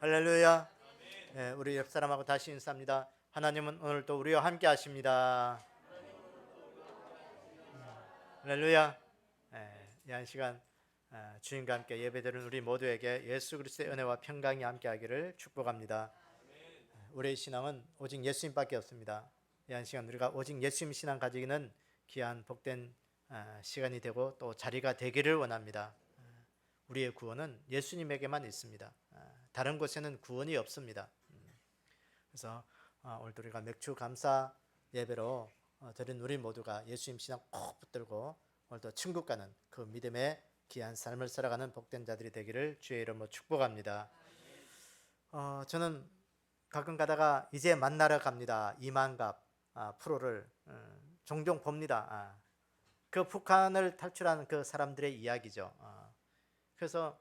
할렐루야. 네, 우리 옆 사람하고 다시 인사합니다. 하나님은 오늘도 우리와 함께 하십니다. 할렐루야. 이 한 시간 주님과 함께 예배드리는 우리 모두에게 예수 그리스도의 은혜와 평강이 함께하기를 축복합니다. 우리의 신앙은 오직 예수님밖에 없습니다. 이 한 시간 우리가 오직 예수님 신앙 가지기는 귀한 복된 시간이 되고 또 자리가 되기를 원합니다. 우리의 구원은 예수님에게만 있습니다. 다른 곳에는 구원이 없습니다. 그래서 오늘도 우리가 맥주 감사 예배로 드린 우리 모두가 예수님 신앙 꼭 붙들고 오늘도 천국 가는 그 믿음의 귀한 삶을 살아가는 복된 자들이 되기를 주의 이름으로 축복합니다. 저는 가끔 가다가 이제 만나러 갑니다. 이만갑 프로를 종종 봅니다. 그 북한을 탈출한 그 사람들의 이야기죠. 그래서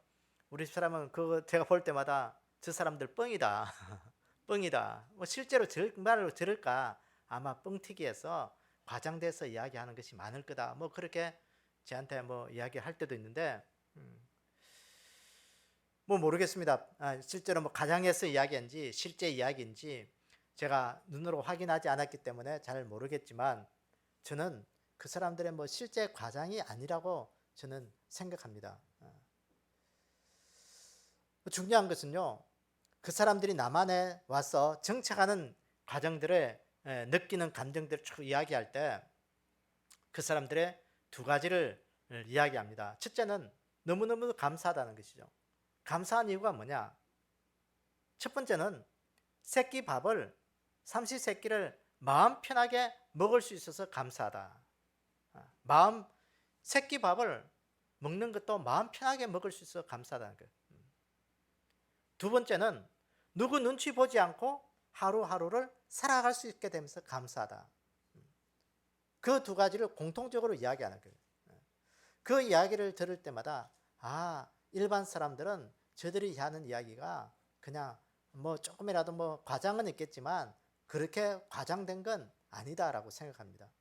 우리 사람은 그거 제가 볼 때마다 저 사람들 뻥이다. 뻥이다. 뭐 실제로 정말로 들을까? 아마 뻥튀기해서 과장돼서 이야기하는 것이 많을 거다. 뭐 그렇게 저한테 뭐 이야기할 때도 있는데 뭐 모르겠습니다. 실제로 뭐 과장해서 이야기인지 실제 이야기인지 제가 눈으로 확인하지 않았기 때문에 잘 모르겠지만 저는 그 사람들의 뭐 실제 과장이 아니라고 저는 생각합니다. 중요한 것은요, 그 사람들이 남한에 와서 정착하는 과정들을 느끼는 감정들을 쭉 이야기할 때 그 사람들의 두 가지를 이야기합니다. 첫째는 너무너무 감사하다는 것이죠. 감사한 이유가 뭐냐? 첫 번째는 새끼 밥을 삼시세끼를 마음 편하게 먹을 수 있어서 감사하다. 새끼 밥을 먹는 것도 마음 편하게 먹을 수 있어서 감사하다는 거예요. 두 번째는 누구 눈치 보지 않고 하루하루를 살아갈 수 있게 되면서 감사하다. 그 두 가지를 공통적으로 이야기하는 거예요. 그 이야기를 들을 때마다 일반 사람들은 저들이 하는 이야기가 그냥 뭐 조금이라도 뭐 과장은 있겠지만 그렇게 과장된 건 아니다라고 생각합니다.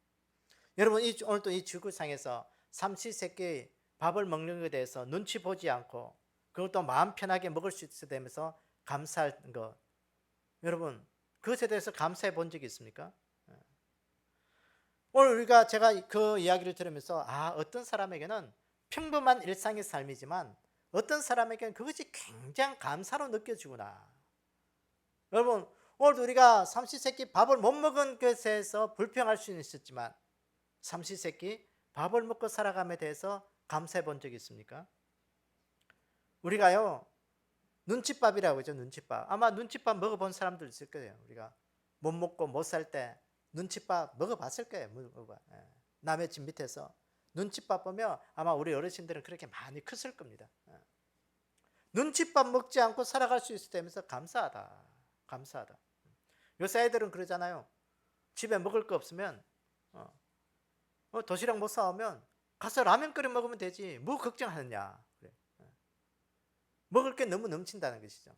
여러분 오늘도 이 지구상에서 삼시세끼 밥을 먹는 것에 대해서 눈치 보지 않고 그것도 마음 편하게 먹을 수 있게 되면서 감사할 것, 여러분 그것에 대해서 감사해 본 적이 있습니까? 오늘 제가 그 이야기를 들으면서 어떤 사람에게는 평범한 일상의 삶이지만 어떤 사람에게는 그것이 굉장히 감사로 느껴지구나. 여러분 오늘 우리가 삼시세끼 밥을 못 먹은 것에서 불평할 수는 있었지만 삼시세끼 밥을 먹고 살아감에 대해서 감사해 본 적이 있습니까? 우리가요 눈칫밥이라고 하죠. 눈칫밥. 아마 눈칫밥 먹어본 사람들 있을 거예요. 우리가 못 먹고 못 살 때 눈칫밥 먹어봤을 거예요. 남의 집 밑에서 눈칫밥 보면 아마 우리 어르신들은 그렇게 많이 컸을 겁니다. 눈칫밥 먹지 않고 살아갈 수 있다면서 감사하다. 감사하다. 요새 애들은 그러잖아요. 집에 먹을 거 없으면 도시락 못 사오면 가서 라면 끓여 먹으면 되지. 뭐 걱정하느냐. 그래. 먹을 게 너무 넘친다는 것이죠.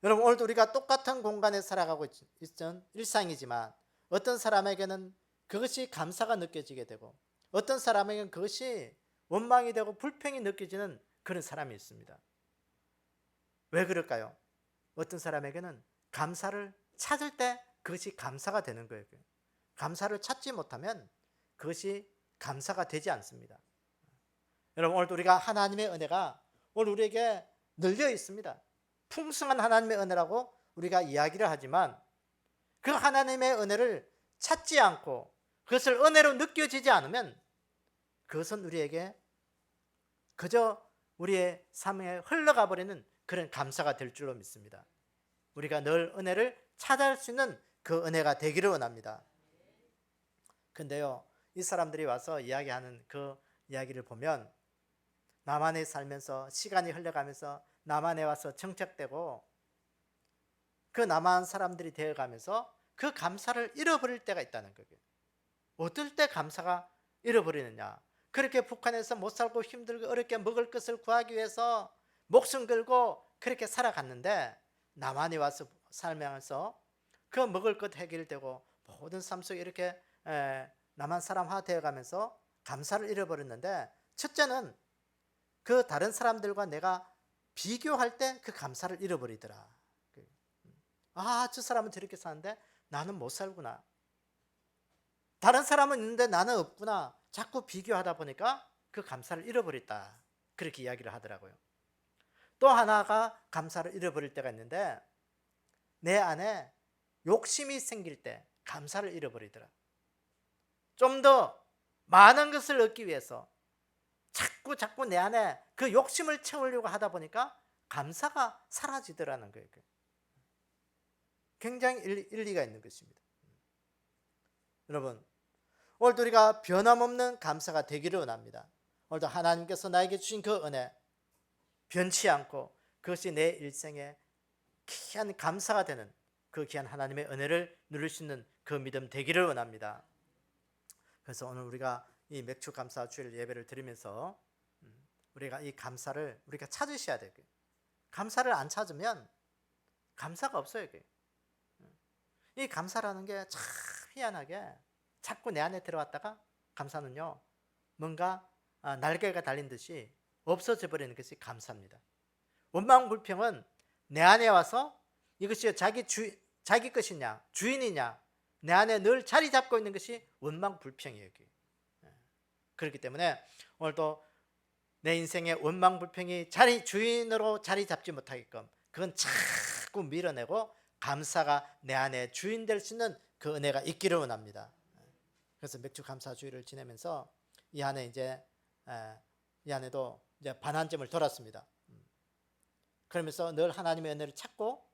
여러분 오늘도 우리가 똑같은 공간에 살아가고 있던 일상이지만 어떤 사람에게는 그것이 감사가 느껴지게 되고 어떤 사람에게는 그것이 원망이 되고 불평이 느껴지는 그런 사람이 있습니다. 왜 그럴까요? 어떤 사람에게는 감사를 찾을 때 그것이 감사가 되는 거예요. 감사를 찾지 못하면 그것이 감사가 되지 않습니다. 여러분 오늘도 우리가 하나님의 은혜가 오늘 우리에게 널려 있습니다. 풍성한 하나님의 은혜라고 우리가 이야기를 하지만 그 하나님의 은혜를 찾지 않고 그것을 은혜로 느껴지지 않으면 그것은 우리에게 그저 우리의 삶에 흘러가 버리는 그런 감사가 될 줄로 믿습니다. 우리가 늘 은혜를 찾아갈 수 있는 그 은혜가 되기를 원합니다. 근데요 이 사람들이 와서 이야기하는 그 이야기를 보면 남한에 살면서 시간이 흘러가면서 남한에 와서 정착되고 그 남한 사람들이 되어가면서 그 감사를 잃어버릴 때가 있다는 거예요. 어떨 때 감사가 잃어버리느냐? 그렇게 북한에서 못 살고 힘들고 어렵게 먹을 것을 구하기 위해서 목숨 걸고 그렇게 살아갔는데 남한에 와서 살면서 그 먹을 것 해결되고 모든 삶 속에 이렇게 남한 사람화 되어가면서 감사를 잃어버렸는데 첫째는 그 다른 사람들과 내가 비교할 때 그 감사를 잃어버리더라. 저 사람은 저렇게 사는데 나는 못 살구나. 다른 사람은 있는데 나는 없구나. 자꾸 비교하다 보니까 그 감사를 잃어버렸다. 그렇게 이야기를 하더라고요. 또 하나가 감사를 잃어버릴 때가 있는데, 내 안에 욕심이 생길 때 감사를 잃어버리더라. 좀 더 많은 것을 얻기 위해서 자꾸 내 안에 그 욕심을 채우려고 하다 보니까 감사가 사라지더라는 거예요. 굉장히 일리가 있는 것입니다. 여러분, 오늘도 우리가 변함없는 감사가 되기를 원합니다. 오늘도 하나님께서 나에게 주신 그 은혜 변치 않고 그것이 내 일생에 귀한 감사가 되는 그 귀한 하나님의 은혜를 누릴 수 있는 그 믿음 되기를 원합니다. 그래서 오늘 우리가 이 맥주 감사 주일 예배를 드리면서 우리가 이 감사를 우리가 찾으셔야 돼요. 감사를 안 찾으면 감사가 없어요. 이 감사라는 게 참 희한하게 자꾸 내 안에 들어왔다가 감사는요, 뭔가 날개가 달린 듯이 없어져 버리는 것이 감사입니다. 원망불평은 내 안에 와서 이것이 자기 것이냐 주인이냐 내 안에 늘 자리 잡고 있는 것이 원망불평이에요. 그렇기 때문에 오늘도 내 인생의 원망불평이 주인으로 자리 잡지 못하게끔 그건 자꾸 밀어내고 감사가 내 안에 주인 될 수 있는 그 은혜가 있기를 원합니다. 그래서 맥주 감사 주일을 지내면서 이 안에도 이제 반환점을 돌았습니다. 그러면서 늘 하나님의 은혜를 찾고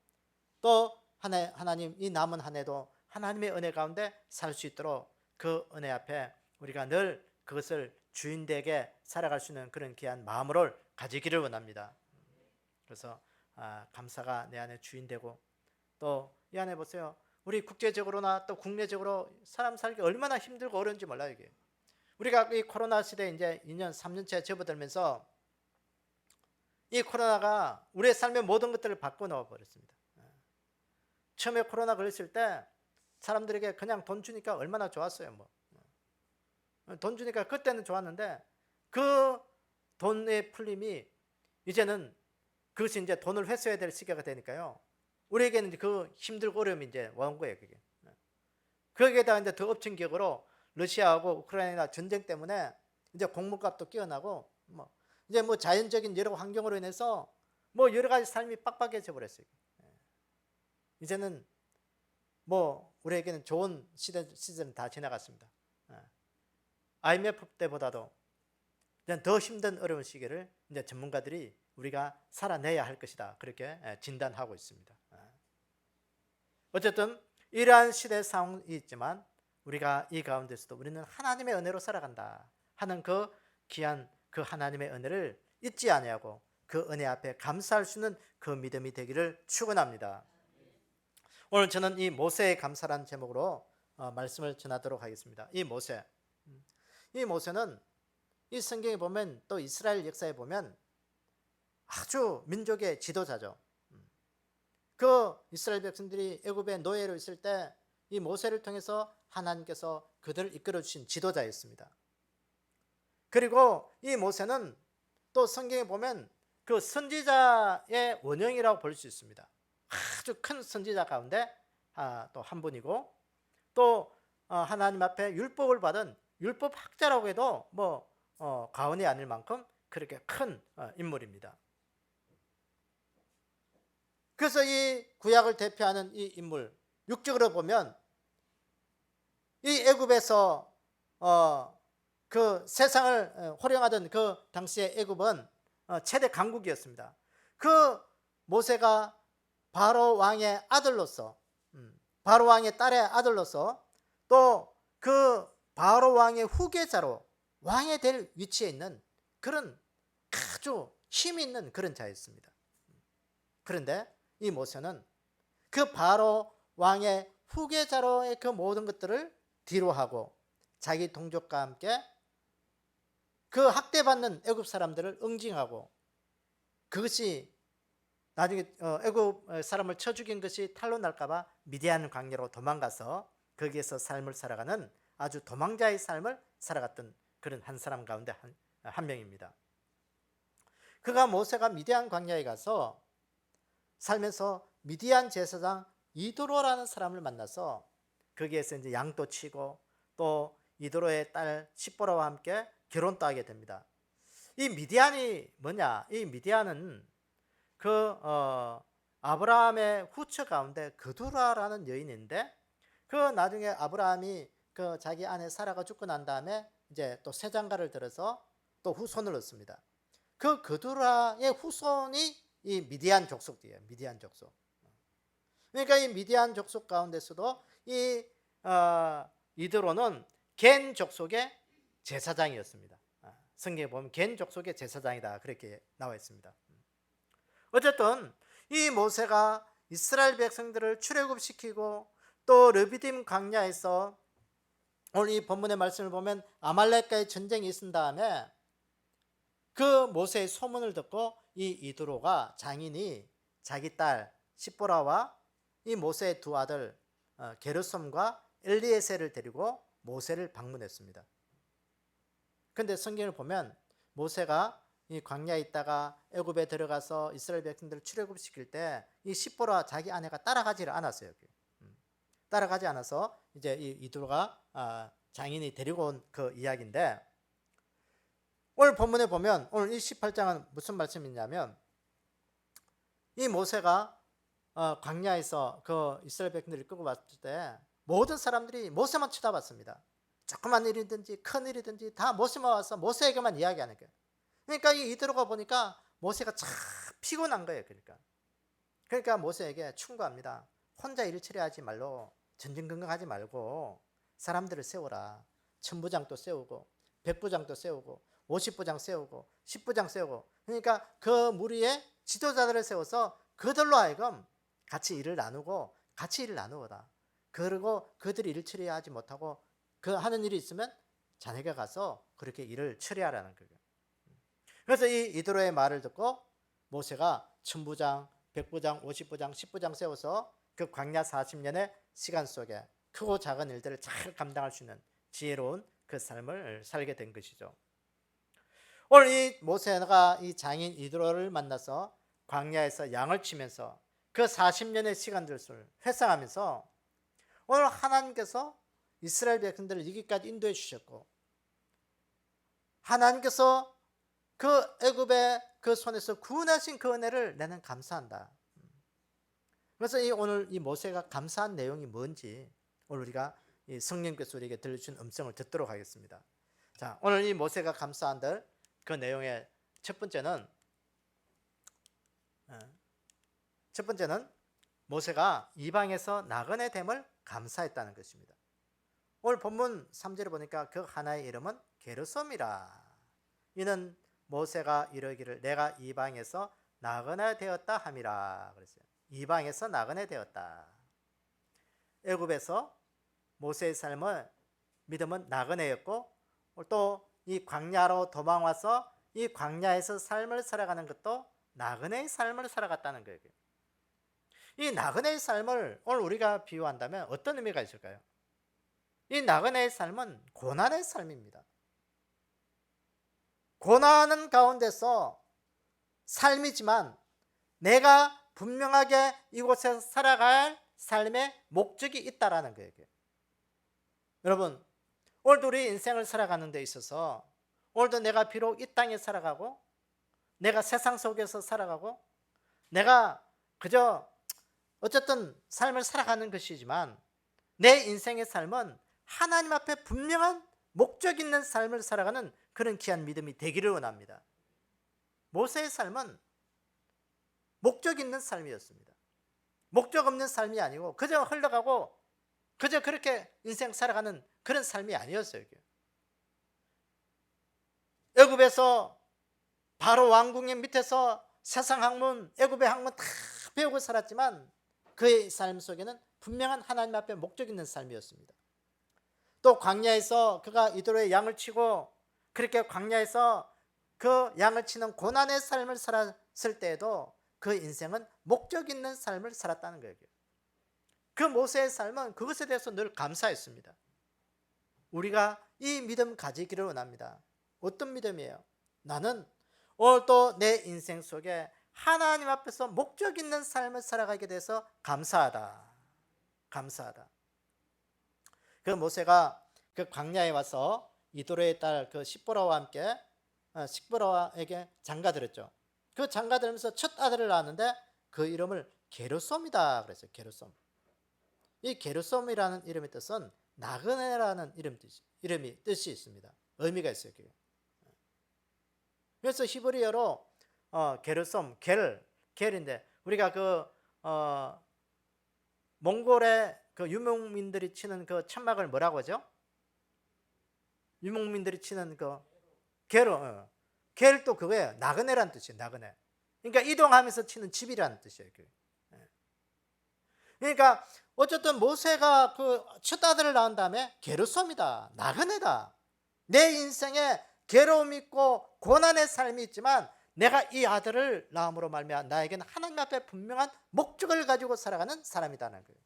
또 하나님 이 남은 한 해도 하나님의 은혜 가운데 살 수 있도록 그 은혜 앞에 우리가 늘 그것을 주인되게 살아갈 수 있는 그런 귀한 마음을 가지기를 원합니다. 그래서 감사가 내 안에 주인되고 또 이 안에 보세요. 우리 국제적으로나 또 국내적으로 사람 살기 얼마나 힘들고 어려운지 몰라요. 이게 우리가 이 코로나 시대에 이제 2년 3년째 접어들면서 이 코로나가 우리의 삶의 모든 것들을 바꿔놓아 버렸습니다. 처음에 코로나 걸렸을 때 사람들에게 그냥 돈 주니까 얼마나 좋았어요. 돈 주니까 그때는 좋았는데 그 돈의 풀림이 이제는 그것이 이제 돈을 회수해야 될 시기가 되니까요. 우리에게는 그 힘들고 어려움이 이제 온 거예요. 그게. 거기에다가 이제 더 엎친 격으로 러시아하고 우크라이나 전쟁 때문에 이제 곡물값도 끼어나고 이제 자연적인 여러 환경으로 인해서 여러 가지 삶이 빡빡해져 버렸어요. 이제는 우리에게는 좋은 시즌은 다 지나갔습니다. IMF 때보다도 더 힘든 어려운 시기를 이제 전문가들이 우리가 살아내야 할 것이다. 그렇게 진단하고 있습니다. 어쨌든 이러한 시대 상황이 있지만 우리가 이 가운데서도 우리는 하나님의 은혜로 살아간다 하는 그 귀한 그 하나님의 은혜를 잊지 아니하고 그 은혜 앞에 감사할 수 있는 그 믿음이 되기를 축원합니다. 오늘 저는 이 모세의 감사라는 제목으로 말씀을 전하도록 하겠습니다. 이 모세는 이 성경에 보면 또 이스라엘 역사에 보면 아주 민족의 지도자죠. 그 이스라엘 백성들이 애굽의 노예로 있을 때 이 모세를 통해서 하나님께서 그들을 이끌어 주신 지도자였습니다. 그리고 이 모세는 또 성경에 보면 그 선지자의 원형이라고 볼 수 있습니다. 아주 큰 선지자 가운데 또 한 분이고 또 하나님 앞에 율법을 받은 율법학자라고 해도 과언이 아닐 만큼 그렇게 큰 인물입니다. 그래서 이 구약을 대표하는 이 인물, 육적으로 보면 이 애굽에서 그 세상을 호령하던 그 당시의 애굽은 최대 강국이었습니다. 그 모세가 바로 왕의 아들로서, 바로 왕의 딸의 아들로서 또 그 바로 왕의 후계자로 왕이 될 위치에 있는 그런 아주 힘 있는 그런 자였습니다. 그런데 이 모세는 그 바로 왕의 후계자로의 그 모든 것들을 뒤로하고 자기 동족과 함께 그 학대받는 애굽 사람들을 응징하고 그것이 나중에 애굽 사람을 쳐 죽인 것이 탄로 날까 봐 미디안 광야로 도망가서 거기에서 삶을 살아가는 아주 도망자의 삶을 살아갔던 그런 한 사람 가운데 한 명입니다. 그가 모세가 미디안 광야에 가서 살면서 미디안 제사장 이드로라는 사람을 만나서 거기에서 이제 양도 치고 또 이드로의 딸 십보라와 함께 결혼도 하게 됩니다. 이 미디안이 뭐냐? 이 미디안은 아브라함의 후처 가운데 그두라라는 여인인데 그 나중에 아브라함이 그 자기 아내 사라가 죽고 난 다음에 이제 또 새 장가를 들어서 또 후손을 얻습니다. 그 그두라의 후손이 이 미디안 족속이에요. 미디안 족속. 그러니까 이 미디안 족속 가운데서도 이 이드로는 겐 족속의 제사장이었습니다. 성경에 보면 겐 족속의 제사장이다 그렇게 나와 있습니다. 어쨌든 이 모세가 이스라엘 백성들을 출애굽시키고 또 르비딤 광야에서 오늘 이 본문의 말씀을 보면 아말렉과의 전쟁이 있은 다음에 그 모세의 소문을 듣고 이 이드로가 장인이 자기 딸 십보라와 이 모세의 두 아들 게르솜과 엘리에셀을 데리고 모세를 방문했습니다. 그런데 성경을 보면 모세가 이 광야에 있다가 애굽에 들어가서 이스라엘 백성들을 출애굽시킬 때 이 십보라 자기 아내가 따라가지를 않았어요. 따라가지 않아서 이제 이 이드로가 장인이 데리고 온 그 이야기인데 오늘 본문에 보면 오늘 이 18장은 무슨 말씀이냐면 이 모세가 광야에서 그 이스라엘 백성들을 끌고 왔을 때 모든 사람들이 모세만 쳐다봤습니다. 조그만 일이든지 큰 일이든지 다 모세만 와서 모세에게만 이야기하는 거예요. 그러니까 이 이드로가 보니까 모세가 참 피곤한 거예요. 그러니까 모세에게 충고합니다. 혼자 일 처리하지 말고 전전긍긍하지 말고 사람들을 세워라. 천부장도 세우고 백부장도 세우고 50부장 세우고 10부장 세우고 그러니까 그 무리의 지도자들을 세워서 그들로 하여금 같이 일을 나누고 같이 일을 나누어라. 그리고 그들이 일을 처리하지 못하고 그 하는 일이 있으면 자네가 가서 그렇게 일을 처리하라는 거예요. 그래서 이 이드로의 말을 듣고 모세가 천부장, 백부장, 50부장, 10부장 세워서 그 광야 40년의 시간 속에 크고 작은 일들을 잘 감당할 수 있는 지혜로운 그 삶을 살게 된 것이죠. 오늘 이 모세가 이 장인 이드로를 만나서 광야에서 양을 치면서 그 40년의 시간들을 회상하면서 오늘 하나님께서 이스라엘 백성들을 여기까지 인도해 주셨고 하나님께서 그 애굽의 그 손에서 구원하신 그 은혜를 나는 감사한다. 그래서 오늘 이 모세가 감사한 내용이 뭔지 오늘 우리가 이 성령께서 우리에게 들려주신 음성을 듣도록 하겠습니다. 자, 오늘 이 모세가 감사한 그 내용의 첫 번째는 모세가 이방에서 나그네 됨을 감사했다는 것입니다. 오늘 본문 3절에 보니까 그 하나의 이름은 게르솜이라. 이는 모세가 이르기를 내가 이방에서 나그네 되었다 함이라 그랬어요. 이방에서 나그네 되었다. 애굽에서 모세의 삶은 믿음은 나그네였고 또 이 광야로 도망와서 이 광야에서 삶을 살아가는 것도 나그네의 삶을 살아갔다는 거예요. 이 나그네의 삶을 오늘 우리가 비유한다면 어떤 의미가 있을까요? 이 나그네의 삶은 고난의 삶입니다. 고난은 가운데서 삶이지만 내가 분명하게 이곳에서 살아갈 삶의 목적이 있다라는 거예요. 여러분, 오늘도 우리 인생을 살아가는 데 있어서 오늘도 내가 비록 이 땅에 살아가고 내가 세상 속에서 살아가고 내가 그저 어쨌든 삶을 살아가는 것이지만 내 인생의 삶은 하나님 앞에 분명한 목적 있는 삶을 살아가는 그런 귀한 믿음이 되기를 원합니다. 모세의 삶은 목적 있는 삶이었습니다. 목적 없는 삶이 아니고 그저 흘러가고 그저 그렇게 인생 살아가는 그런 삶이 아니었어요. 애굽에서 바로 왕궁의 밑에서 세상 학문, 애굽의 학문 다 배우고 살았지만 그의 삶 속에는 분명한 하나님 앞에 목적 있는 삶이었습니다. 또 광야에서 그가 이드로의 양을 치고 그렇게 광야에서 그 양을 치는 고난의 삶을 살았을 때에도 그 인생은 목적 있는 삶을 살았다는 거예요. 그 모세의 삶은 그것에 대해서 늘 감사했습니다. 우리가 이 믿음 가지기를 원합니다. 어떤 믿음이에요? 나는 오늘 또 내 인생 속에 하나님 앞에서 목적 있는 삶을 살아가게 돼서 감사하다. 감사하다. 그 모세가 그 광야에 와서 이도로의 딸 그 십보라와 함께 십보라에게 장가들었죠. 그 장가들면서 첫 아들을 낳았는데 그 이름을 게르솜이다 그랬어요. 게르솜. 이 게르솜이라는 이름의 뜻은 나그네라는 이름이 뜻이 있습니다. 의미가 있어요. 그게. 그래서 히브리어로 게르솜, 겔인데 우리가 그 몽골의 그 유목민들이 치는 그 천막을 뭐라고 하죠? 유목민들이 치는 그 겔도 그거예요. 나그네라는 뜻이에요. 나그네. 그러니까 이동하면서 치는 집이라는 뜻이에요. 그러니까 어쨌든 모세가 그 첫 아들을 낳은 다음에 게르솜이다, 나그네다. 내 인생에 괴로움이 있고 고난의 삶이 있지만 내가 이 아들을 낳음으로 말미암아 나에게는 하나님 앞에 분명한 목적을 가지고 살아가는 사람이다는 거예요.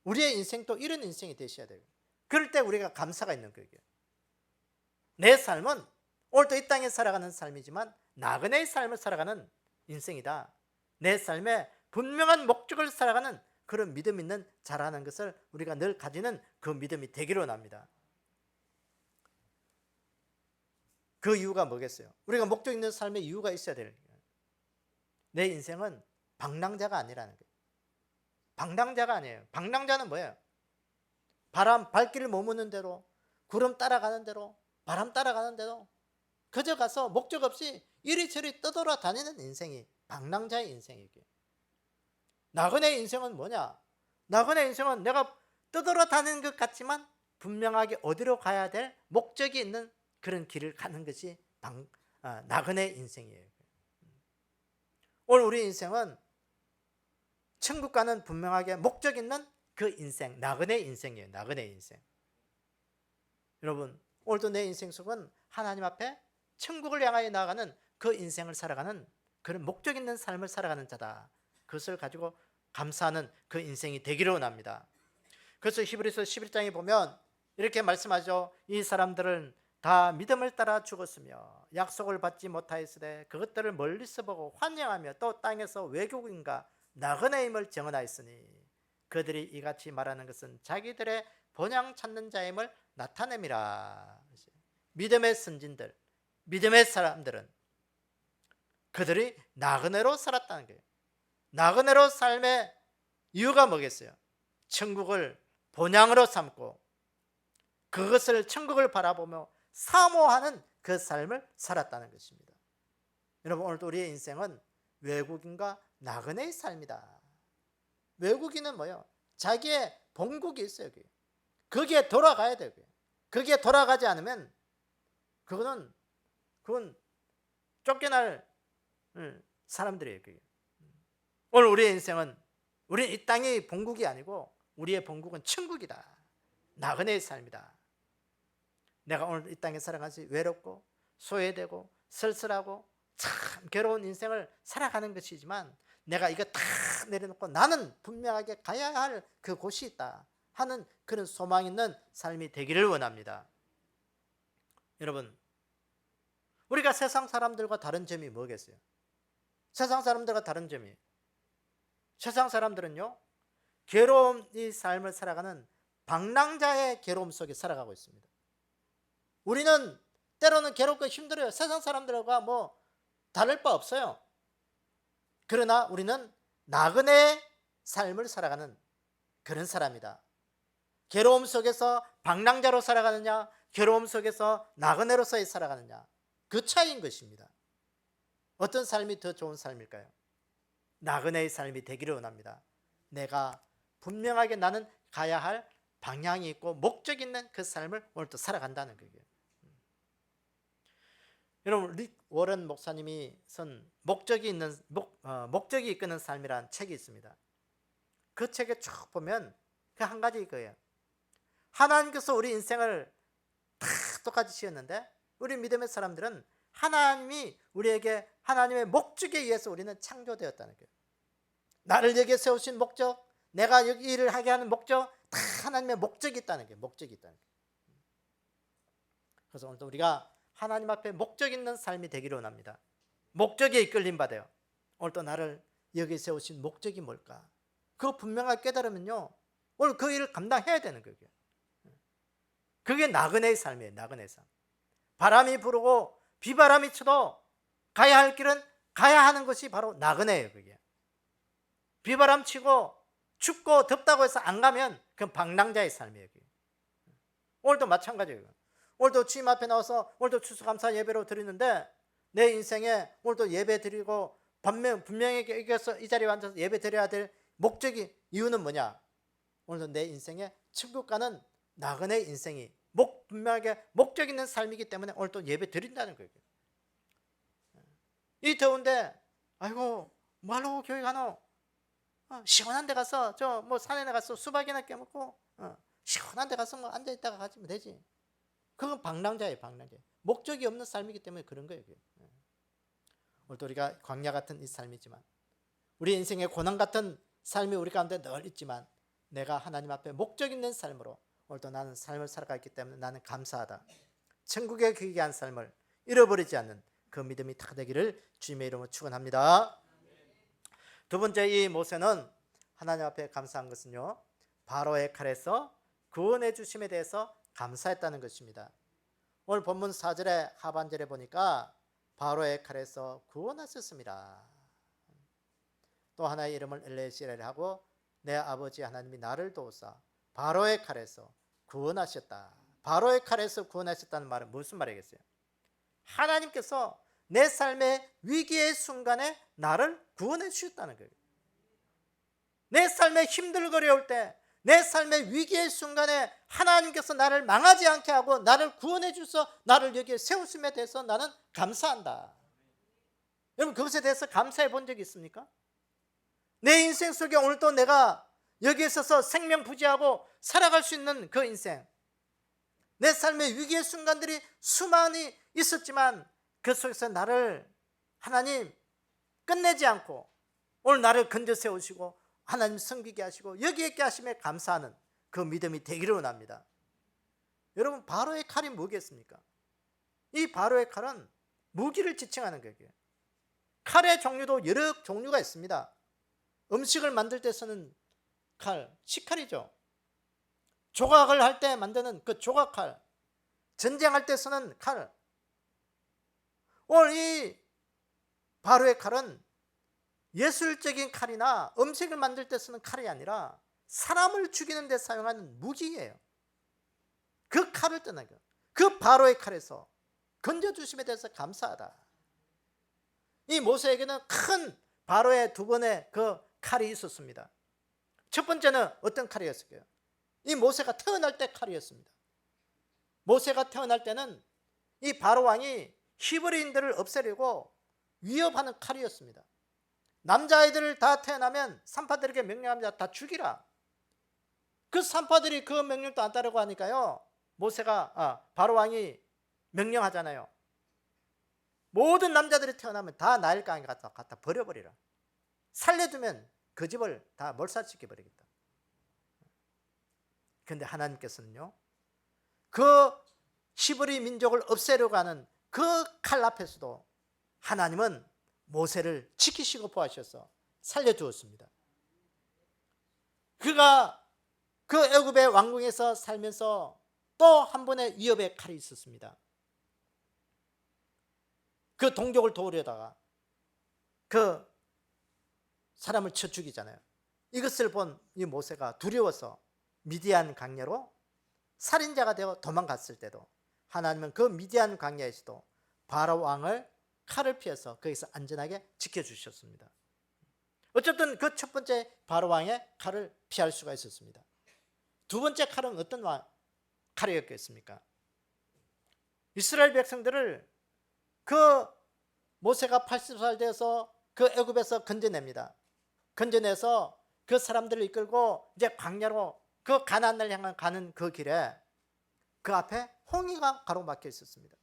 우리의 인생도 이런 인생이 되셔야 돼요. 그럴 때 우리가 감사가 있는 거예요. 내 삶은 오늘도 이 땅에 살아가는 삶이지만 나그네의 삶을 살아가는 인생이다. 내 삶에 분명한 목적을 살아가는 그런 믿음 있는 자라는 것을 우리가 늘 가지는 그 믿음이 되기로 합니다. 그 이유가 뭐겠어요? 우리가 목적 있는 삶의 이유가 있어야 돼요. 내 인생은 방랑자가 아니라는 거예요. 방랑자가 아니에요. 방랑자는 뭐예요? 바람 발길을 머무는 대로, 구름 따라가는 대로, 바람 따라가는 대로 그저 가서 목적 없이 이리저리 떠돌아 다니는 인생이 방랑자의 인생이에요. 나그네의 인생은 뭐냐? 나그네의 인생은 내가 떠돌아 다니는 것 같지만 분명하게 어디로 가야 될 목적이 있는 그런 길을 가는 것이 나그네의 인생이에요. 오늘 우리 인생은 천국 가는 분명하게 목적 있는 그 인생, 나그네의 인생이에요. 나그네의 인생. 여러분, 오늘도 내 인생 속은 하나님 앞에 천국을 향하여 나아가는 그 인생을 살아가는 그런 목적 있는 삶을 살아가는 자다. 그것을 가지고 감사하는 그 인생이 되기를 원합니다. 그래서 히브리서 11장에 보면 이렇게 말씀하죠. 이 사람들은 다 믿음을 따라 죽었으며 약속을 받지 못하였으되 그것들을 멀리서 보고 환영하며 또 땅에서 외국인과 나그네임을 정언하였으니 그들이 이같이 말하는 것은 자기들의 본향 찾는 자임을 나타냄이라. 믿음의 선진들, 믿음의 사람들은 그들이 나그네로 살았다는 거예요. 나그네로 삶의 이유가 뭐겠어요? 천국을 본향으로 삼고 그것을 천국을 바라보며 사모하는 그 삶을 살았다는 것입니다. 여러분, 오늘도 우리의 인생은 외국인과 나그네의 삶이다. 외국인은 뭐예요? 자기의 본국이 있어요. 거기에 돌아가야 돼요. 거기에 돌아가지 않으면 그건 쫓겨날 사람들이에요. 오늘 우리의 인생은 우리 이 땅이 본국이 아니고 우리의 본국은 천국이다. 나그네의 삶이다. 내가 오늘 이 땅에 살아가면서 외롭고 소외되고 쓸쓸하고 참 괴로운 인생을 살아가는 것이지만 내가 이거 다 내려놓고 나는 분명하게 가야 할 그곳이 있다 하는 그런 소망 있는 삶이 되기를 원합니다. 여러분, 우리가 세상 사람들과 다른 점이 뭐겠어요? 세상 사람들과 다른 점이, 세상 사람들은요 괴로운 이 삶을 살아가는 방랑자의 괴로움 속에 살아가고 있습니다. 우리는 때로는 괴롭고 힘들어요. 세상 사람들과 뭐 다를 바 없어요. 그러나 우리는 나그네의 삶을 살아가는 그런 사람이다. 괴로움 속에서 방랑자로 살아가느냐, 괴로움 속에서 나그네로서의 살아가느냐, 그 차이인 것입니다. 어떤 삶이 더 좋은 삶일까요? 나그네의 삶이 되기를 원합니다. 내가 분명하게 나는 가야 할 방향이 있고 목적 있는 그 삶을 오늘도 살아간다는 거예요. 여러분, 릭 워런 목사님이 쓴 목적이 이끄는 삶이라는 책이 있습니다. 그 책에 쭉 보면 그 한 가지 이거예요. 하나님께서 우리 인생을 다 똑같이 지었는데 우리 믿음의 사람들은 하나님이 우리에게 하나님의 목적에 의해서 우리는 창조되었다는 거예요. 나를 여기에 세우신 목적, 내가 여기 일을 하게 하는 목적, 다 하나님의 목적이 있다는 거예요. 목적이 있다는 거예요. 그래서 오늘도 우리가 하나님 앞에 목적 있는 삶이 되기를 원합니다. 목적에 이끌림 받아요. 오늘도 나를 여기 세우신 목적이 뭘까? 그거 분명하게 깨달으면요, 오늘 그 일을 감당해야 되는 거예요. 그게 나그네의 삶이에요. 나그네의 삶. 바람이 부르고 비바람이 쳐도 가야 할 길은 가야 하는 것이 바로 나그네예요. 그게 비바람 치고 춥고 덥다고 해서 안 가면 그건 방랑자의 삶이에요. 그게. 오늘도 마찬가지예요. 오늘도 주님 앞에 나와서 오늘도 추수감사 예배로 드리는데 내 인생에 오늘도 예배 드리고 분명히 여기서 이 자리에 앉아서 예배 드려야 될 목적이, 이유는 뭐냐? 오늘도 내 인생에 천국 가는 나그네 인생이 분명하게 목적 있는 삶이기 때문에 오늘 또 예배 드린다는 거예요. 이 더운데 아이고 뭐하러 교회 가노? 시원한 데 가서 저 뭐 산에 가서 수박이나 깨먹고 시원한 데 가서 뭐 앉아 있다가 가지면 되지. 그건 방랑자예요. 방랑자. 목적이 없는 삶이기 때문에 그런 거예요. 오늘도 우리가 광야 같은 이 삶이지만, 우리 인생의 고난 같은 삶이 우리 가운데 늘 있지만, 내가 하나님 앞에 목적 있는 삶으로 오늘도 나는 삶을 살아가기 때문에 나는 감사하다. 천국에 귀한 한 삶을 잃어버리지 않는 그 믿음이 다 되기를 주님의 이름으로 축원합니다. 두 번째, 이 모세는 하나님 앞에 감사한 것은요, 바로의 칼에서 구원해 주심에 대해서 감사했다는 것입니다. 오늘 본문 4절의 하반절에 보니까 바로의 칼에서 구원하셨습니다. 또 하나의 이름을 엘레시레를 하고 내 아버지 하나님이 나를 도우사 바로의 칼에서 구원하셨다. 바로의 칼에서 구원하셨다는 말은 무슨 말이겠어요? 하나님께서 내 삶의 위기의 순간에 나를 구원해 주셨다는 거예요. 내 삶에 힘들거려올 때, 내 삶의 위기의 순간에 하나님께서 나를 망하지 않게 하고 나를 구원해 주셔서 나를 여기에 세우심에 대해서 나는 감사한다. 여러분, 그것에 대해서 감사해 본 적이 있습니까? 내 인생 속에 오늘도 내가 여기에 있어서 생명부지하고 살아갈 수 있는 그 인생, 내 삶의 위기의 순간들이 수많이 있었지만 그 속에서 나를 하나님 끝내지 않고 오늘 나를 건져 세우시고 하나님 섬기게 하시고 여기에 있게 하심에 감사하는 그 믿음이 되기를 원합니다. 여러분, 바로의 칼이 뭐겠습니까? 이 바로의 칼은 무기를 지칭하는 거예요. 칼의 종류도 여러 종류가 있습니다. 음식을 만들 때 쓰는 칼, 식칼이죠. 조각을 할 때 만드는 그 조각칼, 전쟁할 때 쓰는 칼. 오늘 이 바로의 칼은 예술적인 칼이나 음식을 만들 때 쓰는 칼이 아니라 사람을 죽이는 데 사용하는 무기예요. 그 칼을 떠나요. 그 바로의 칼에서 건져주심에 대해서 감사하다. 이 모세에게는 큰 바로의 두 번의 그 칼이 있었습니다. 첫 번째는 어떤 칼이었을까요? 이 모세가 태어날 때 칼이었습니다. 모세가 태어날 때는 이 바로 왕이 히브리인들을 없애려고 위협하는 칼이었습니다. 남자아이들을 다 태어나면 산파들에게 명령합니다. 다 죽이라. 그 산파들이 그 명령도 안 따르고 하니까요, 바로 왕이 명령하잖아요. 모든 남자들이 태어나면 다 나일강에 갖다 버려버리라. 살려두면 그 집을 다 몰살시켜버리겠다. 그런데 하나님께서는요, 그 히브리 민족을 없애려고 하는 그 칼 앞에서도 하나님은 모세를 지키시고 보호하셔서 살려두었습니다. 그가 그 애굽의 왕궁에서 살면서 또 한 번의 위협의 칼이 있었습니다. 그 동족을 도우려다가 그 사람을 쳐 죽이잖아요. 이것을 본 이 모세가 두려워서 미디안 광야로 살인자가 되어 도망갔을 때도 하나님은 그 미디안 광야에서도 바로 왕을 칼을 피해서 거기서 안전하게 지켜주셨습니다. 어쨌든 그 첫 번째 바로 왕의 칼을 피할 수가 있었습니다. 두 번째 칼은 어떤 칼이었겠습니까? 이스라엘 백성들을 그 모세가 80살 되어서 그 애굽에서 건져냅니다. 건져내서 그 사람들을 이끌고 이제 광야로 그 가나안을 향한 가는 그 길에 그 앞에 홍해가 가로막혀 있었습니다.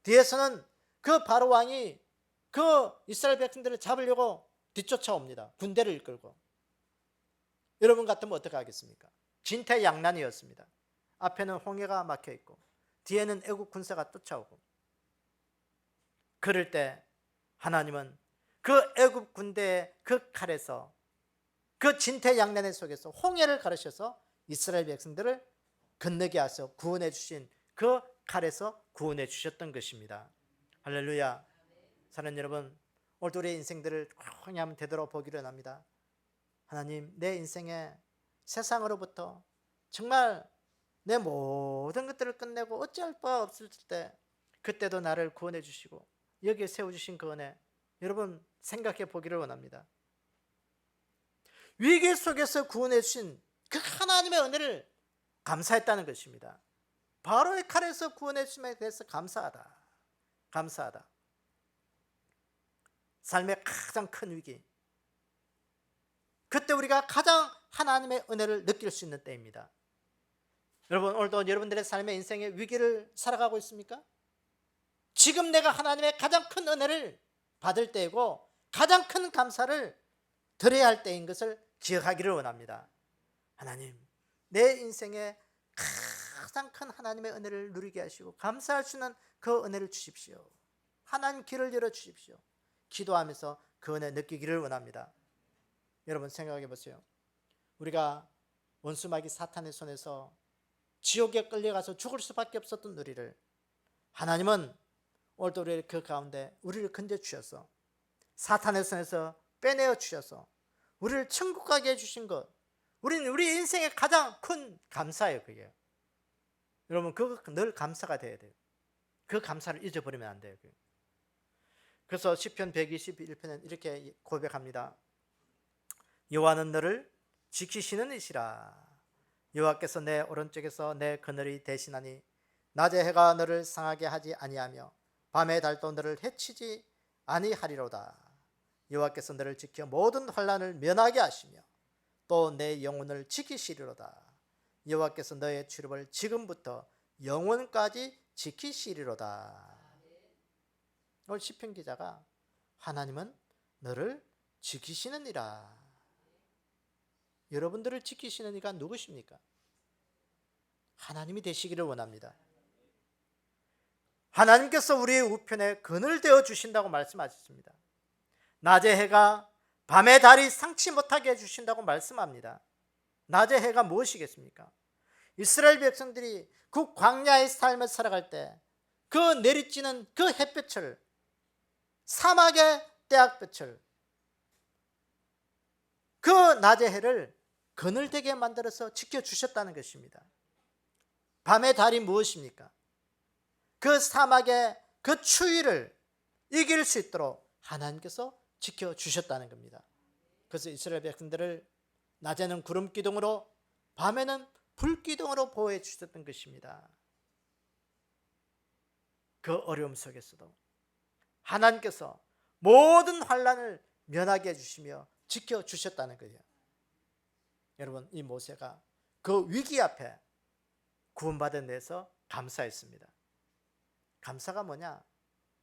뒤에서는 그 바로 왕이 그 이스라엘 백성들을 잡으려고 뒤쫓아옵니다. 군대를 이끌고. 여러분 같으면 어떻게 하겠습니까? 진퇴양난이었습니다. 앞에는 홍해가 막혀 있고 뒤에는 애국 군사가 쫓아오고 그럴 때 하나님은 그 애굽 군대의 그 칼에서, 그 진퇴양난의 속에서 홍해를 가르셔서 이스라엘 백성들을 건너게 하셔 구원해 주신 그 칼에서 구원해 주셨던 것입니다. 할렐루야. 사랑하는 여러분, 오늘도 우리의 인생들을 콩히 한번 되돌아보기를 원합니다. 하나님, 내 인생에 세상으로부터 정말 내 모든 것들을 끝내고 어찌할 바 없을 때, 그때도 나를 구원해 주시고 여기에 세워주신 그 은혜, 여러분 생각해 보기를 원합니다. 위기 속에서 구원해 주신 그 하나님의 은혜를 감사했다는 것입니다. 바로의 칼에서 구원해 주심에 대해서 감사하다. 감사하다. 삶의 가장 큰 위기, 그때 우리가 가장 하나님의 은혜를 느낄 수 있는 때입니다. 여러분, 오늘도 여러분들의 삶의 인생의 위기를 살아가고 있습니까? 지금 내가 하나님의 가장 큰 은혜를 받을 때이고 가장 큰 감사를 드려야 할 때인 것을 기억하기를 원합니다. 하나님, 내 인생에 가장 큰 하나님의 은혜를 누리게 하시고 감사할 수 있는 그 은혜를 주십시오. 하나님 길을 열어 주십시오. 기도하면서 그 은혜 느끼기를 원합니다. 여러분 생각해 보세요. 우리가 원수마귀 사탄의 손에서 지옥에 끌려가서 죽을 수밖에 없었던 우리를 하나님은 오늘도 우리를 그 가운데 우리를 건져 주셔서 사탄의 손에서 빼내어 주셔서 우리를 천국 가게 해주신 것, 우리는 우리 인생의 가장 큰 감사예요. 그게 여러분, 그거 늘 감사가 돼야 돼요. 그 감사를 잊어버리면 안 돼요. 그래서 시편 121편은 이렇게 고백합니다. 여호와는 너를 지키시는 이시라. 여호와께서 내 오른쪽에서 내 그늘이 되시나니 낮의 해가 너를 상하게 하지 아니하며 밤의 달도 너를 해치지 아니하리로다. 여호와께서 너를 지켜 모든 환난을 면하게 하시며 또 내 영혼을 지키시리로다. 여호와께서 너의 출입을 지금부터 영원까지 지키시리로다. 오늘 시편 기자가 하나님은 너를 지키시느니라. 여러분들을 지키시는 이가 누구십니까? 하나님이 되시기를 원합니다. 하나님께서 우리의 우편에 그늘 되어 주신다고 말씀하셨습니다. 낮의 해가 밤의 달이 상치 못하게 해주신다고 말씀합니다. 낮의 해가 무엇이겠습니까? 이스라엘 백성들이 그 광야의 삶을 살아갈 때 그 내리쬐는 그 햇볕을, 사막의 태양볕을, 그 낮의 해를 그늘되게 만들어서 지켜주셨다는 것입니다. 밤의 달이 무엇입니까? 그 사막의 그 추위를 이길 수 있도록 하나님께서 지켜주셨다는 겁니다. 그래서 이스라엘 백성들을 낮에는 구름 기둥으로 밤에는 불 기둥으로 보호해 주셨던 것입니다. 그 어려움 속에서도 하나님께서 모든 환난을 면하게 해주시며 지켜주셨다는 거예요. 여러분, 이 모세가 그 위기 앞에 구원받은 데서 감사했습니다. 감사가 뭐냐?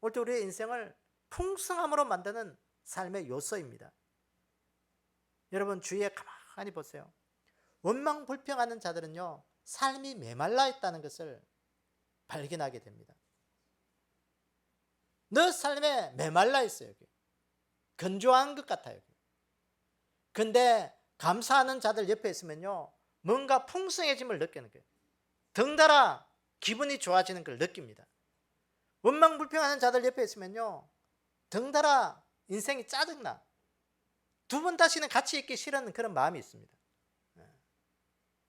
오늘 우리의 인생을 풍성함으로 만드는 삶의 요소입니다. 여러분 주위에 가만히 보세요. 원망불평하는 자들은요, 삶이 메말라 있다는 것을 발견하게 됩니다. 너 삶에 메말라 있어요. 건조한 것 같아요. 근데 감사하는 자들 옆에 있으면요, 뭔가 풍성해짐을 느끼는 거예요. 덩달아 기분이 좋아지는 걸 느낍니다. 원망불평하는 자들 옆에 있으면요, 덩달아 인생이 짜증나. 두 번 다시는 같이 있기 싫은 그런 마음이 있습니다.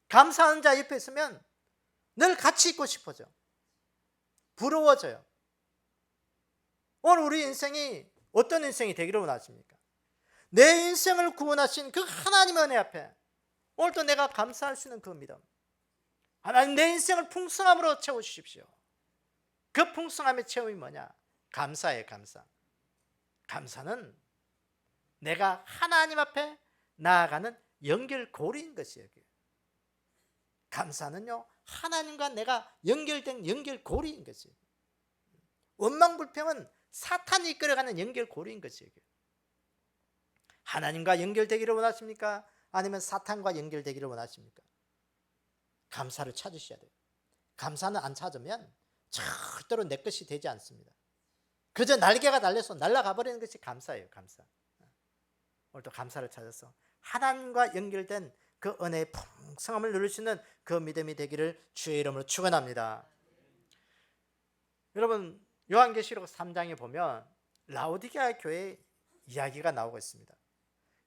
감사하는 자 옆에 있으면 늘 같이 있고 싶어져. 부러워져요. 오늘 우리 인생이 어떤 인생이 되기를 원하십니까? 내 인생을 구원하신 그 하나님의 은혜 앞에 오늘도 내가 감사할 수 있는 그 믿음. 하나님, 내 인생을 풍성함으로 채워주십시오. 그 풍성함의 체험이 뭐냐? 감사예요. 감사. 감사는 내가 하나님 앞에 나아가는 연결고리인 것이에요. 감사는요, 하나님과 내가 연결된 연결고리인 것이에요. 원망불평은 사탄이 이끌어가는 연결고리인 것이에요. 하나님과 연결되기를 원하십니까? 아니면 사탄과 연결되기를 원하십니까? 감사를 찾으셔야 돼요. 감사는 안 찾으면 절대로 내 것이 되지 않습니다. 그저 날개가 달려서 날아가 버리는 것이 감사예요. 감사. 오늘도 감사를 찾아서 하나님과 연결된 그 은혜의 풍성함을 누릴 수 있는 그 믿음이 되기를 주의 이름으로 축원합니다. 여러분, 요한계시록 3장에 보면 라오디게아 교회 이야기가 나오고 있습니다.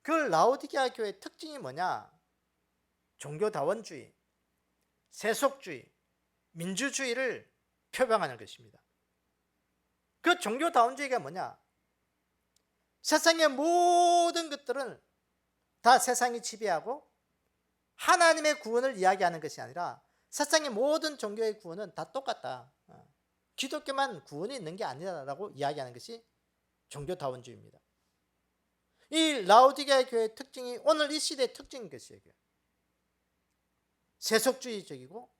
그 라오디게아 교회의 특징이 뭐냐? 종교다원주의, 세속주의, 민주주의를 표방하는 것입니다. 그 종교다원주의가 뭐냐? 세상의 모든 것들은 다 세상이 지배하고 하나님의 구원을 이야기하는 것이 아니라 세상의 모든 종교의 구원은 다 똑같다. 기독교만 구원이 있는 게 아니라고 이야기하는 것이 종교다원주의입니다. 이 라오디게아 교회의 특징이 오늘 이 시대의 특징인 것이에요. 세속주의적이고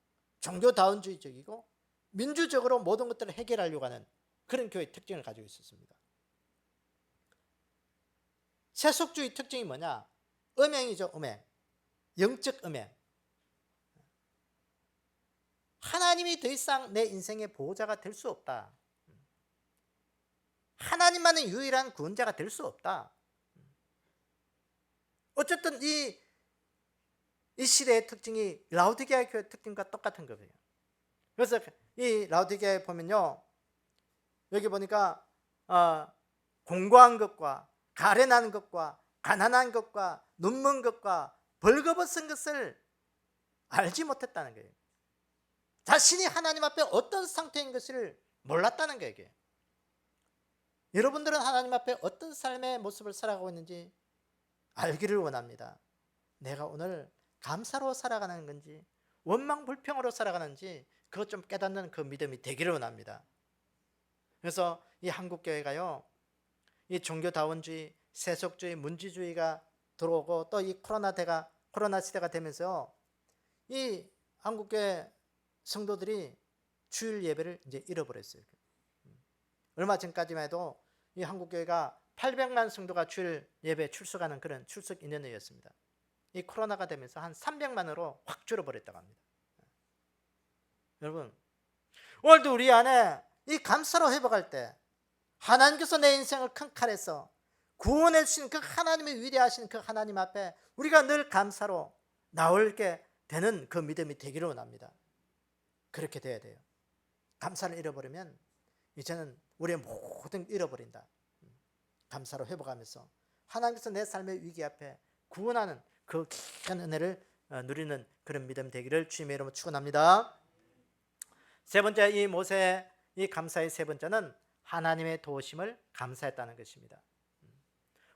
종교다원주의적이고 민주적으로 모든 것들을 해결하려고 하는 그런 교회의 특징을 가지고 있었습니다. 세속주의 특징이 뭐냐? 음행이죠. 음행. 영적 음행. 하나님이 더 이상 내 인생의 보호자가 될 수 없다. 하나님만의 유일한 구원자가 될 수 없다. 어쨌든 이 시대의 특징이 라오디게아 교회 특징과 똑같은 거예요. 그래서 이 라오디게아에 보면요, 여기 보니까 공고한 것과 가련한 것과 가난한 것과 눈먼 것과 벌거벗은 것을 알지 못했다는 거예요. 자신이 하나님 앞에 어떤 상태인 것을 몰랐다는 거예요. 여러분들은 하나님 앞에 어떤 삶의 모습을 살아가고 있는지 알기를 원합니다. 내가 오늘 감사로 살아가는 건지 원망 불평으로 살아가는지 그것 좀 깨닫는 그 믿음이 되기를 원합니다. 그래서 이 한국교회가요, 이 종교다원주의, 세속주의, 문지주의가 들어오고 또 이 코로나 시대가 되면서 이 한국교회 성도들이 주일 예배를 이제 잃어버렸어요. 얼마 전까지만 해도 이 한국교회가 800만 성도가 주일 예배에 출석하는 그런 출석 인원이었습니다. 이 코로나가 되면서 한 300만으로 확 줄어버렸다고 합니다. 여러분, 오늘도 우리 안에 이 감사로 회복할 때 하나님께서 내 인생을 큰 칼에서 구원해 주신 그 하나님의 위대하신 그 하나님 앞에 우리가 늘 감사로 나올게 되는 그 믿음이 되기를 원합니다. 그렇게 돼야 돼요. 감사를 잃어버리면 이제는 우리의 모든 잃어버린다. 감사로 회복하면서 하나님께서 내 삶의 위기 앞에 구원하는 그 귀한 은혜를 누리는 그런 믿음 되기를 주님의 이름으로 축원합니다. 세 번째, 이 모세의 이 감사의 세 번째는 하나님의 도우심을 감사했다는 것입니다.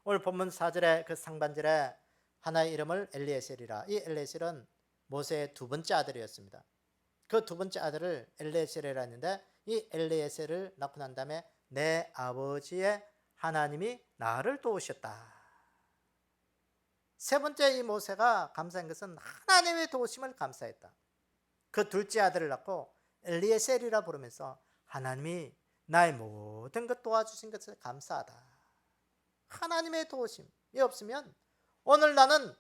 오늘 본문 4절의 그 상반절에 하나의 이름을 엘리에셀이라. 이 엘리에셀은 모세의 두 번째 아들이었습니다. 그 두 번째 아들을 엘리에셀이라 했는데 이 엘리에셀을 낳고 난 다음에 내 아버지의 하나님이 나를 도우셨다. 세 번째 이 모세가 감사한 것은 하나님의 도우심을 감사했다. 그 둘째 아들을 낳고 엘리에셀이라 부르면서 하나님이 나의 모든 것 도와주신 것을 감사하다. 하나님의 도우심이 없으면 오늘 나는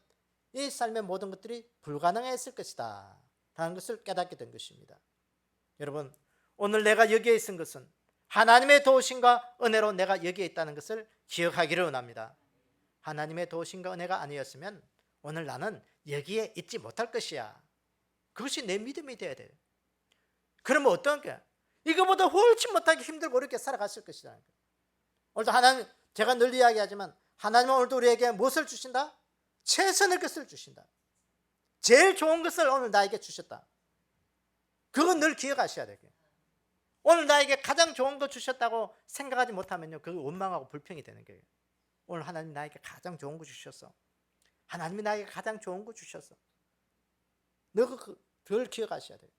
이 삶의 모든 것들이 불가능했을 것이다 라는 것을 깨닫게 된 것입니다. 여러분, 오늘 내가 여기에 있은 것은 하나님의 도우심과 은혜로 내가 여기에 있다는 것을 기억하기를 원합니다. 하나님의 도우심과 은혜가 아니었으면 오늘 나는 여기에 있지 못할 것이야. 그것이 내 믿음이 되어야 돼요. 그러면 어떤 게 이거보다 훨씬 못하게 힘들고 어렵게 살아갔을 것이다. 오늘도 하나님, 제가 늘 이야기하지만 하나님은 오늘도 우리에게 무엇을 주신다? 최선의 것을 주신다. 제일 좋은 것을 오늘 나에게 주셨다. 그건 늘 기억하셔야 돼요. 오늘 나에게 가장 좋은 거 주셨다고 생각하지 못하면요, 그거 원망하고 불평이 되는 거예요. 오늘 하나님 나에게 가장 좋은 거 주셨어. 하나님이 나에게 가장 좋은 거 주셨어. 늘 기억하셔야 돼요.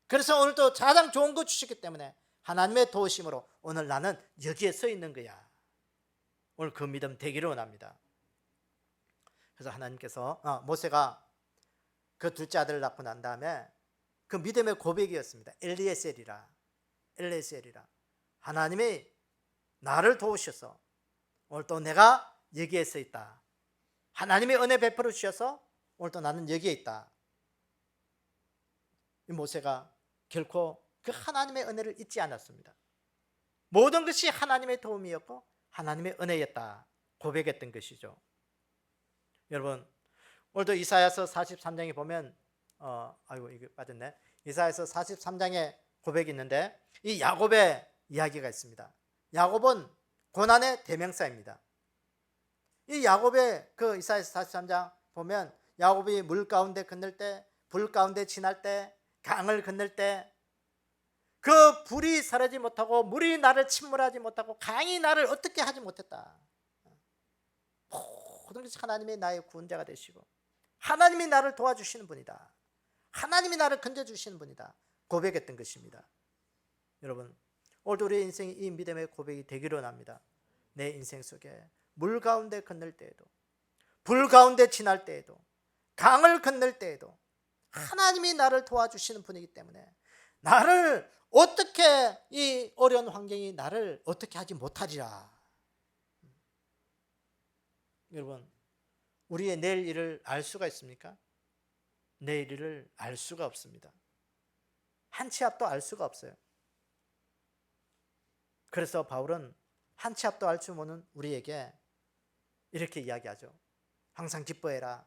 그래서 오늘도 가장 좋은 거 주셨기 때문에 하나님의 도우심으로 오늘 나는 여기에 서 있는 거야. 오늘 그 믿음 되기를 원합니다. 그래서 하나님께서 모세가 그 둘째 아들을 낳고 난 다음에 그 믿음의 고백이었습니다. 엘리에셀이라. 하나님이 나를 도우셔서 오늘 또 내가 여기에 서 있다. 하나님의 은혜 베풀어 주셔서 오늘 또 나는 여기에 있다. 이 모세가 결코 그 하나님의 은혜를 잊지 않았습니다. 모든 것이 하나님의 도움이었고 하나님의 은혜였다 고백했던 것이죠. 여러분, 오늘도 이사야서 43장에 보면 아이고 이거 빠졌네. 이사야서 43장에 고백이 있는데 이 야곱의 이야기가 있습니다. 야곱은 고난의 대명사입니다. 이 야곱의 그 이사야서 43장 보면 야곱이 물 가운데 건널 때, 불 가운데 지날 때, 강을 건널 때 그 불이 사르지 못하고 물이 나를 침몰하지 못하고 강이 나를 어떻게 하지 못했다. 모든 것이 하나님이 나의 구원자가 되시고 하나님이 나를 도와주시는 분이다. 하나님이 나를 건져주시는 분이다. 고백했던 것입니다. 여러분, 오늘도 우리의 인생이 이 믿음의 고백이 되기를 원합니다. 내 인생 속에 물 가운데 건널 때에도, 불 가운데 지날 때에도, 강을 건널 때에도 하나님이 나를 도와주시는 분이기 때문에 나를 어떻게 이 어려운 환경이 나를 어떻게 하지 못하리라. 여러분, 우리의 내일 일을 알 수가 있습니까? 내일 일을 알 수가 없습니다. 한 치 앞도 알 수가 없어요. 그래서 바울은 한 치 앞도 알 줄 모르는 우리에게 이렇게 이야기하죠. 항상 기뻐해라.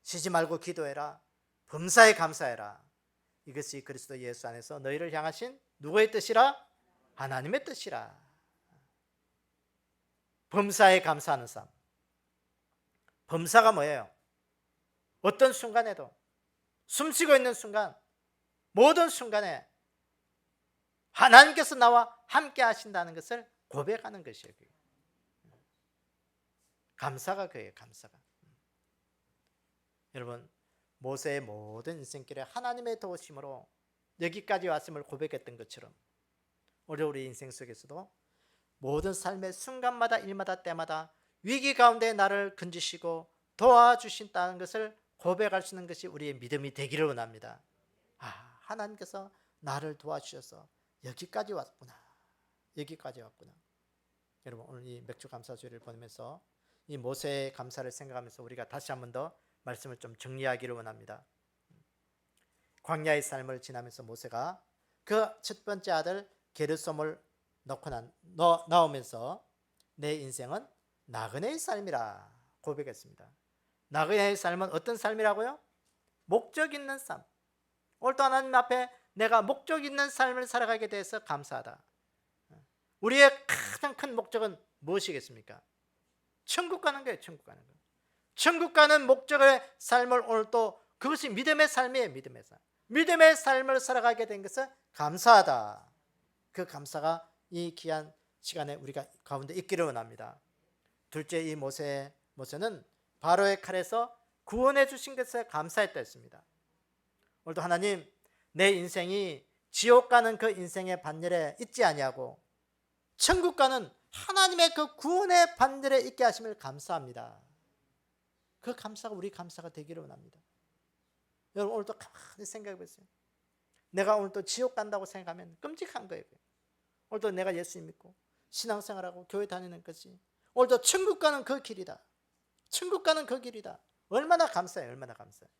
쉬지 말고 기도해라. 범사에 감사해라. 이것이 그리스도 예수 안에서 너희를 향하신 누구의 뜻이라? 하나님의 뜻이라. 범사에 감사하는 삶. 범사가 뭐예요? 어떤 순간에도 숨쉬고 있는 순간, 모든 순간에 하나님께서 나와 함께 하신다는 것을 고백하는 것이에요. 감사가 그예요. 감사가. 여러분, 모세의 모든 인생길에 하나님의 도우심으로 여기까지 왔음을 고백했던 것처럼 우리 인생 속에서도 모든 삶의 순간마다 일마다 때마다 위기 가운데 나를 건지시고 도와주신다는 것을 고백할 수 있는 것이 우리의 믿음이 되기를 원합니다. 하나님께서 나를 도와주셔서 여기까지 왔구나. 여기까지 왔구나. 여러분, 오늘 이 맥주 감사주일을 보내면서 이 모세의 감사를 생각하면서 우리가 다시 한 번 더 말씀을 좀 정리하기를 원합니다. 광야의 삶을 지나면서 모세가 그 첫 번째 아들 게르솜을 나오면서 내 인생은 나그네의 삶이라 고백했습니다. 나그네의 삶은 어떤 삶이라고요? 목적 있는 삶. 오늘도 하나님 앞에 내가 목적 있는 삶을 살아가게 돼서 감사하다. 우리의 가장 큰 목적은 무엇이겠습니까? 천국 가는 거예요. 천국 가는 거. 천국 가는 목적의 삶을 오늘 또 그것이 믿음의 삶이에요. 믿음의 삶. 믿음의 삶을 살아가게 된 것은 감사하다. 그 감사가 이 귀한 시간에 우리가 가운데 있기를 원합니다. 둘째, 이 모세는 바로의 칼에서 구원해 주신 것에 감사했다 했습니다. 오늘도 하나님, 내 인생이 지옥 가는 그 인생의 반열에 있지 아니하고 천국 가는 하나님의 그 구원의 반열에 있게 하심을 감사합니다. 그 감사가 우리 감사가 되기를 원합니다. 여러분, 오늘도 가만히 생각해 보세요. 내가 오늘 또 지옥 간다고 생각하면 끔찍한 거예요. 오늘도 내가 예수 믿고 신앙생활하고 교회 다니는 것이 오늘도 천국 가는 그 길이다. 천국 가는 그 길이다. 얼마나 감사해요. 얼마나 감사해요.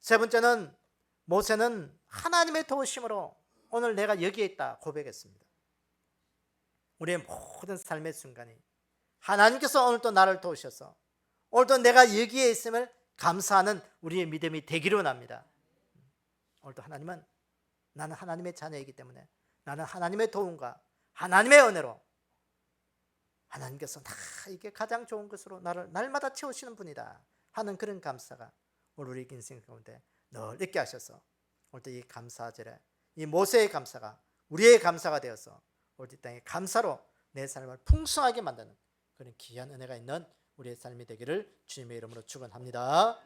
세 번째는 모세는 하나님의 도우심으로 오늘 내가 여기에 있다 고백했습니다. 우리의 모든 삶의 순간이 하나님께서 오늘도 나를 도우셔서 오늘도 내가 여기에 있음을 감사하는 우리의 믿음이 되기를 원합니다. 오늘도 하나님은 나는 하나님의 자녀이기 때문에 나는 하나님의 도움과 하나님의 은혜로 하나님께서 나 이게 가장 좋은 것으로 나를 날마다 채우시는 분이다 하는 그런 감사가 오늘 우리 인생 가운데 늘 있게 하셔서 오늘도 이 감사절에 이 모세의 감사가 우리의 감사가 되어서 오늘 이 땅의 감사로 내 삶을 풍성하게 만드는 그런 귀한 은혜가 있는 우리의 삶이 되기를 주님의 이름으로 축원합니다.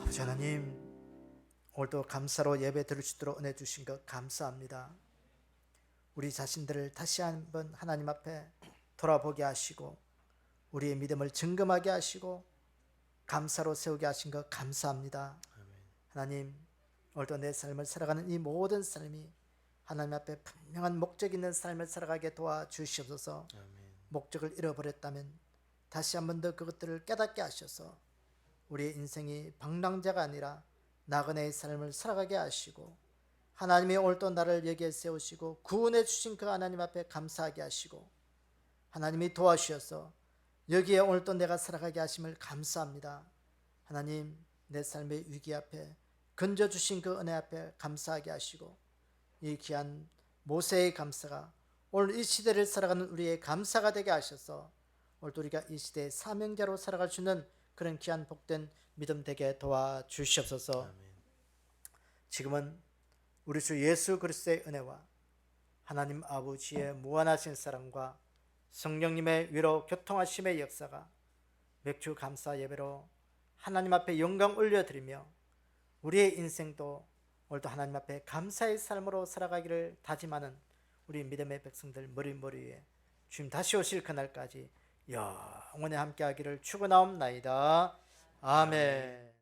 아버지 하나님, 오늘도 감사로 예배 드릴 수 있도록 은혜 주신 것 감사합니다. 우리 자신들을 다시 한번 하나님 앞에 돌아보게 하시고 우리의 믿음을 증거하게 하시고 감사로 세우게 하신 것 감사합니다. 하나님, 오늘도 내 삶을 살아가는 이 모든 삶이 하나님 앞에 분명한 목적 있는 삶을 살아가게 도와주시옵소서. 목적을 잃어버렸다면 다시 한 번 더 그것들을 깨닫게 하셔서 우리의 인생이 방랑자가 아니라 나그네의 삶을 살아가게 하시고 하나님이 오늘도 나를 여기에 세우시고 구원해 주신 그 하나님 앞에 감사하게 하시고 하나님이 도와주셔서 여기에 오늘도 내가 살아가게 하심을 감사합니다. 하나님, 내 삶의 위기 앞에 건져주신 그 은혜 앞에 감사하게 하시고 이 귀한 모세의 감사가 오늘 이 시대를 살아가는 우리의 감사가 되게 하셔서 오늘도 우리가 이 시대의 사명자로 살아갈 수 있는 그런 귀한 복된 믿음 되게 도와주시옵소서. 지금은 우리 주 예수 그리스도의 은혜와 하나님 아버지의 무한하신 사랑과 성령님의 위로 교통하심의 역사가 맥주 감사 예배로 하나님 앞에 영광 올려드리며 우리의 인생도 오늘도 하나님 앞에 감사의 삶으로 살아가기를 다짐하는 우리 믿음의 백성들 머리 위에 주님 다시 오실 그날까지 영원히 함께하기를 축원하옵나이다. 아멘.